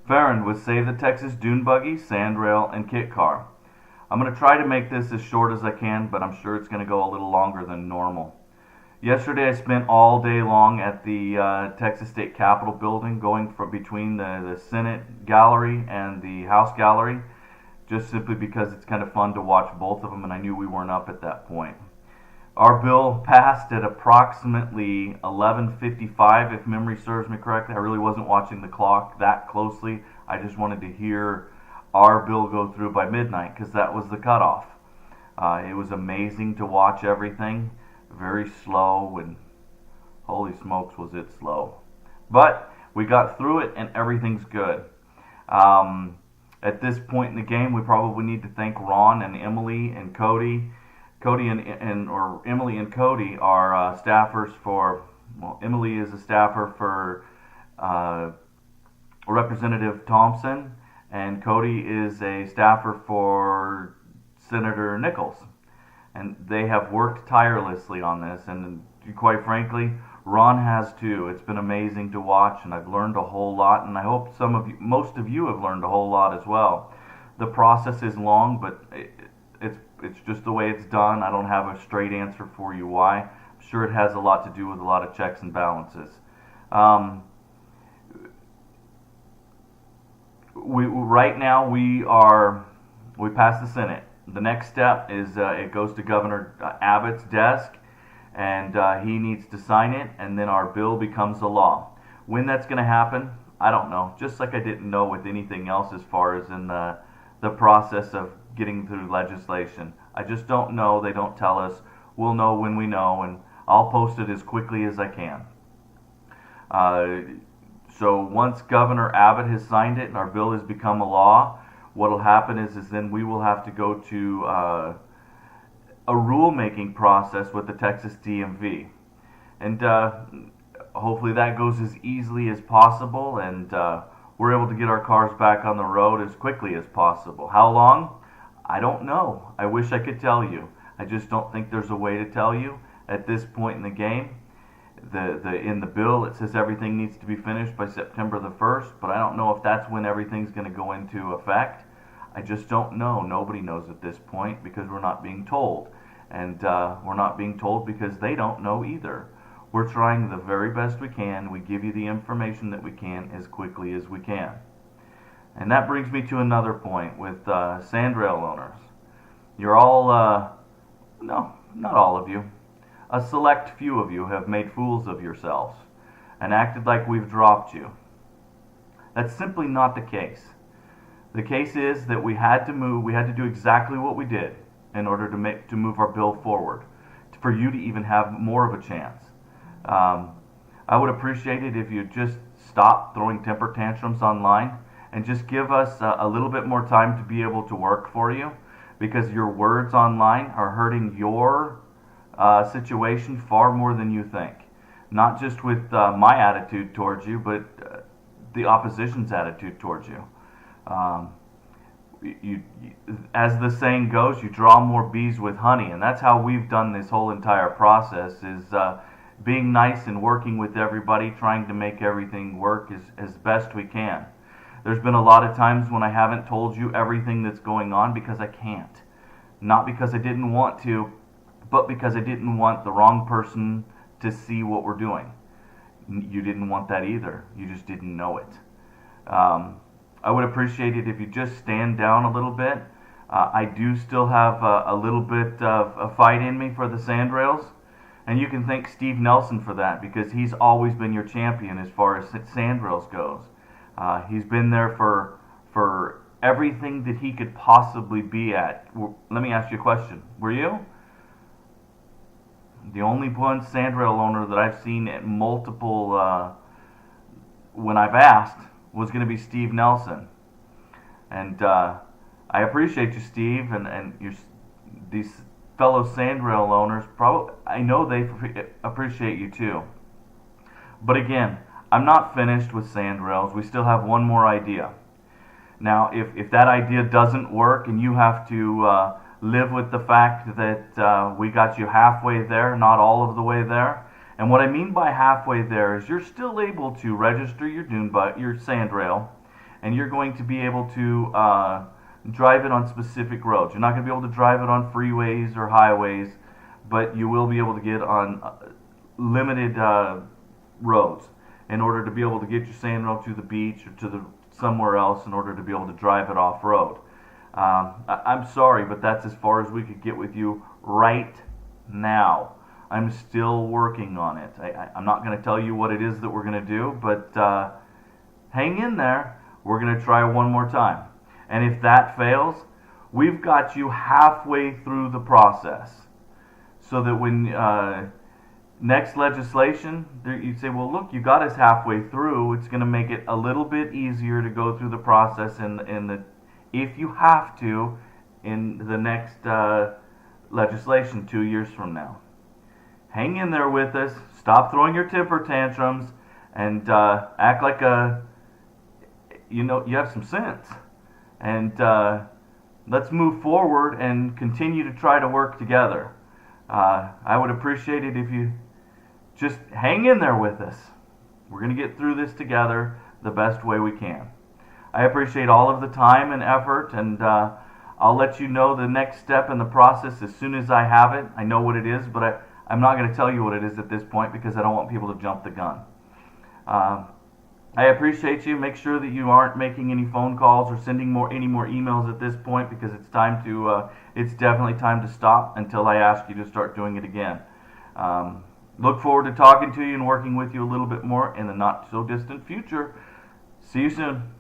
Farron with Save the Texas Dune Buggy, Sandrail, and Kit Car. I'm going to try to make this as short as I can, but I'm sure it's going to go a little longer than normal. Yesterday I spent all day long at the Texas State Capitol building, going from between the Senate gallery and the House gallery, just simply because it's kind of fun to watch both of them, and I knew we weren't up at that point. Our bill passed at approximately 11:55, if memory serves me correctly. I really wasn't watching the clock that closely. I just wanted to hear our bill go through by midnight because that was the cutoff. It was amazing to watch everything. Very slow, and holy smokes was it slow. But we got through it and everything's good. At this point in the game, we probably need to thank Ron and Emily and Cody. Emily and Cody are staffers for, well, Emily is a staffer for Representative Thompson, and Cody is a staffer for Senator Nichols. And they have worked tirelessly on this, and quite frankly, Ron has too. It's been amazing to watch, and I've learned a whole lot, and I hope most of you have learned a whole lot as well. The process is long, but it's just the way it's done. I don't have a straight answer for you why. I'm sure it has a lot to do with a lot of checks and balances. Right now we passed the Senate. The next step is it goes to Governor Abbott's desk, and he needs to sign it, and then our bill becomes a law. When that's going to happen, I don't know. Just like I didn't know with anything else as far as in the process of getting through legislation. I just don't know. They don't tell us. We'll know when we know, and I'll post it as quickly as I can. So once Governor Abbott has signed it and our bill has become a law, what will happen is then we will have to go to a rulemaking process with the Texas DMV. And hopefully that goes as easily as possible, and we're able to get our cars back on the road as quickly as possible. How long? I don't know. I wish I could tell you. I just don't think there's a way to tell you at this point in the game. In the bill it says everything needs to be finished by September the 1st, but I don't know if that's when everything's going to go into effect. I just don't know. Nobody knows at this point because we're not being told. And we're not being told because they don't know either. We're trying the very best we can. We give you the information that we can as quickly as we can. And that brings me to another point with Sandrail owners. You're all, no, not all of you. A select few of you have made fools of yourselves and acted like we've dropped you. That's simply not the case. The case is that we had to do exactly what we did in order to move our bill forward, for you to even have more of a chance. I would appreciate it if you just stop throwing temper tantrums online and just give us a little bit more time to be able to work for you, because your words online are hurting your situation far more than you think. Not just with my attitude towards you, but the opposition's attitude towards you. As the saying goes, you draw more bees with honey, and that's how we've done this whole entire process, is being nice and working with everybody, trying to make everything work as best we can. There's been a lot of times when I haven't told you everything that's going on because I can't. Not because I didn't want to, but because I didn't want the wrong person to see what we're doing. You didn't want that either. You just didn't know it. I would appreciate it if you just stand down a little bit. I do still have a little bit of a fight in me for the Sandrails, and you can thank Steve Nelson for that, because he's always been your champion as far as Sandrails goes. He's been there for everything that he could possibly be at. Let me ask you a question. Were you? The only one Sandrail owner that I've seen at multiple, when I've asked, was going to be Steve Nelson. And I appreciate you, Steve, and these fellow Sandrail owners. I know they appreciate you too. But again, I'm not finished with Sandrails. We still have one more idea. Now, if that idea doesn't work and you have to live with the fact that we got you halfway there, not all of the way there. And what I mean by halfway there is you're still able to register your Sandrail and you're going to be able to drive it on specific roads. You're not going to be able to drive it on freeways or highways, but you will be able to get on limited roads in order to be able to get your sand rail to the beach or to somewhere else in order to be able to drive it off road. I'm sorry, but that's as far as we could get with you right now. I'm still working on it. I'm not going to tell you what it is that we're going to do, but hang in there. We're going to try one more time. And if that fails, we've got you halfway through the process. So that when next legislation, you'd say, well, look, you got us halfway through. It's going to make it a little bit easier to go through the process if you have to, in the next legislation 2 years from now. Hang in there with us. Stop throwing your temper tantrums, and act like you have some sense. And let's move forward and continue to try to work together. I would appreciate it if you just hang in there with us. We're going to get through this together the best way we can. I appreciate all of the time and effort, and I'll let you know the next step in the process as soon as I have it. I know what it is, but I'm not going to tell you what it is at this point because I don't want people to jump the gun. I appreciate you. Make sure that you aren't making any phone calls or sending any more emails at this point, because it's definitely time to stop until I ask you to start doing it again. Look forward to talking to you and working with you a little bit more in the not so distant future. See you soon.